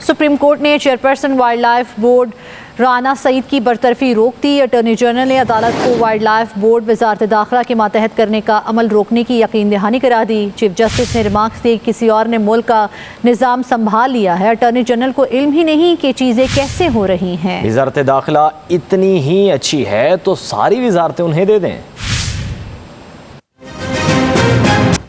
Supreme court ने chairperson wildlife board Rana Saeed की बरतरफी रोक दी। अटॉर्नी जनरल ने अदालत को वाइल्ड लाइफ बोर्ड वजारत दाखिला के मातहत करने का अमल रोकने की यकीन दहानी करा दी। चीफ जस्टिस ने रिमार्क्स दिए किसी और ने मुल्क का निज़ाम संभाल लिया है। अटॉर्नी जनरल को इल्म ही नहीं कि चीज़ें कैसे हो रही हैं। वजारत दाखिला इतनी ही अच्छी है तो सारी वजारतें उन्हें दे दें।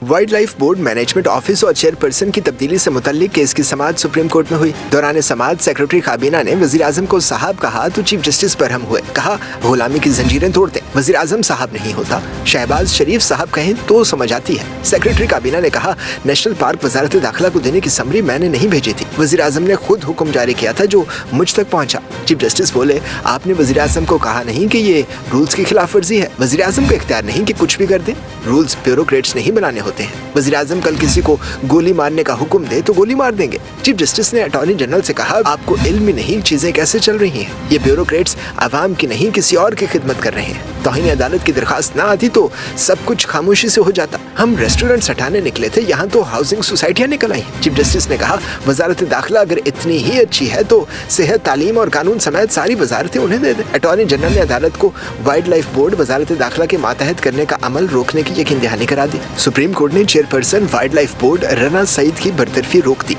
Wild life board management office और चेयरपर्सन की तब्दीली से मुतल्लिक केस की समाअत सुप्रीम कोर्ट में हुई। दौरान समाअत सेक्रेटरी काबीना ने वजीर आजम को साहब कहा तो चीफ जस्टिस बरहम हुए। कहा गुलामी की जंजीरें तोड़ दें, वजीर आजम साहब नहीं होता, शहबाज शरीफ साहब कहें तो समझ आती है। सेक्रेटरी काबीना ने कहा नेशनल पार्क वजारत दाखिला को देने की समरी मैंने नहीं भेजी थी, वजीर आजम ने खुद हुक्म जारी किया था जो मुझ तक पहुँचा। चीफ जस्टिस बोले आपने वजीर आजम को कहा नहीं कि ये रूल्स की खिलाफ वर्जी है, वजीर आजम को इख्तियार नहीं कि कुछ भी कर दे, रूल्स ब्यूरोक्रेट्स नहीं बनाने होते हैं। वजीर आजम कल किसी को गोली मारने का हुक्म दे तो गोली मार देंगे। चीफ जस्टिस ने अटॉर्नी जनरल से कहा आपको इल्म नहीं चीजें कैसे चल रही हैं, ये ब्यूरोक्रेट्स आवाम की नहीं किसी और की खिदमत कर रहे हैं। तौहीन अदालत की दरखास्त ना आती तो सब कुछ खामोशी से हो जाता। हम रेस्टोरेंट हटाने निकले थे, यहाँ तो हाउसिंग सोसाइटियाँ निकल आई। चीफ जस्टिस ने कहा वजारत दाखिला अगर इतनी ही अच्छी है तो सेहत, तालीम और कानून समेत सारी वजारतें उन्हें दे दें। अटॉर्नी जनरल ने अदालत को वाइल्ड लाइफ बोर्ड वजारत दाखिला के मातहत करने का अमल रोकने की यकीन दहानी करा दी। सुप्रीम कोर्ट ने chairperson wildlife board Rana Saeed की बरतरफी रोक दी।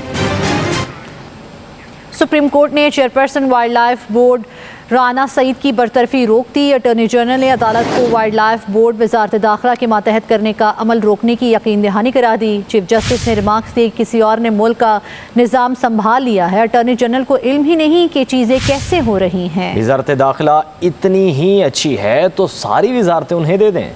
सुप्रीम कोर्ट ने chairperson wildlife board Rana Saeed की बरतरफी रोक दी। अटॉर्नी जनरल ने अदालत को वाइल्ड लाइफ बोर्ड वजारत दाखिला के मातहत करने का अमल रोकने की यकीन दहानी करा दी। चीफ जस्टिस ने रिमार्क्स दिए किसी और ने मुल्क का निज़ाम संभाल लिया है। अटॉर्नी जनरल को इल्म ही नहीं कि चीज़ें कैसे हो रही हैं। वजारत दाखिला इतनी ही अच्छी है तो सारी वजारतें उन्हें दे दें।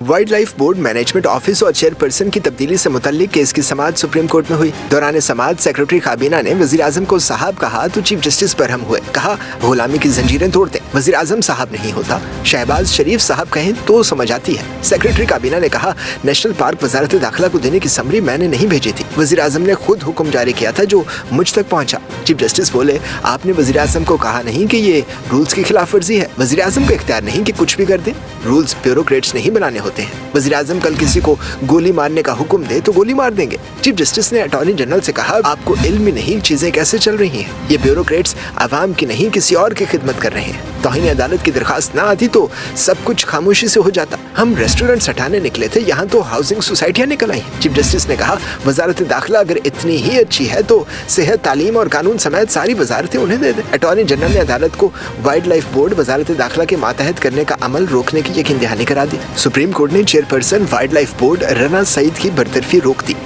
Wild life board management office और चेयरपर्सन की तब्दीली से मुतल्लिक केस की समाअत सुप्रीम कोर्ट में हुई। दौरान समाअत सेक्रेटरी काबीना ने वजीर आजम को साहब कहा तो चीफ जस्टिस बरहम हुए। कहा गुलामी की जंजीरें तोड़ दें, वजीर आजम साहब नहीं होता, शहबाज शरीफ साहब कहें तो समझ आती है। सेक्रेटरी काबीना ने कहा नेशनल पार्क वजारत दाखिला को देने की समरी मैंने नहीं भेजी थी, वजीर आजम ने खुद हुक्म जारी किया था जो मुझ तक पहुँचा। चीफ जस्टिस बोले आपने वजीर आजम को कहा नहीं कि ये रूल्स की खिलाफ वर्जी है, वजीर आजम को इख्तियार नहीं कि कुछ भी कर दे, रूल्स ब्यूरोक्रेट्स नहीं बनाने होते हैं। वजीर आजम कल किसी को गोली मारने का हुक्म दे तो गोली मार देंगे। चीफ जस्टिस ने अटॉर्नी जनरल से कहा आपको इल्म नहीं चीजें कैसे चल रही हैं, ये ब्यूरोक्रेट्स आवाम की नहीं किसी और की खिदमत कर रहे हैं। तौहीन अदालत की दरखास्त ना आती तो सब कुछ खामोशी से हो जाता। हम रेस्टोरेंट हटाने निकले थे, यहाँ तो हाउसिंग सोसाइटियाँ निकल आई। चीफ जस्टिस ने कहा वजारत दाखिला अगर इतनी ही अच्छी है तो सेहत, तालीम और कानून समेत सारी वजारतें उन्हें दे दें। अटॉर्नी जनरल ने अदालत को वाइल्ड लाइफ बोर्ड वजारत दाखिला के मातहत करने का अमल रोकने की यकीन दहानी करा दी। सुप्रीम कोर्ट ने chairperson wildlife board Rana Saeed की बरतरफी रोक दी।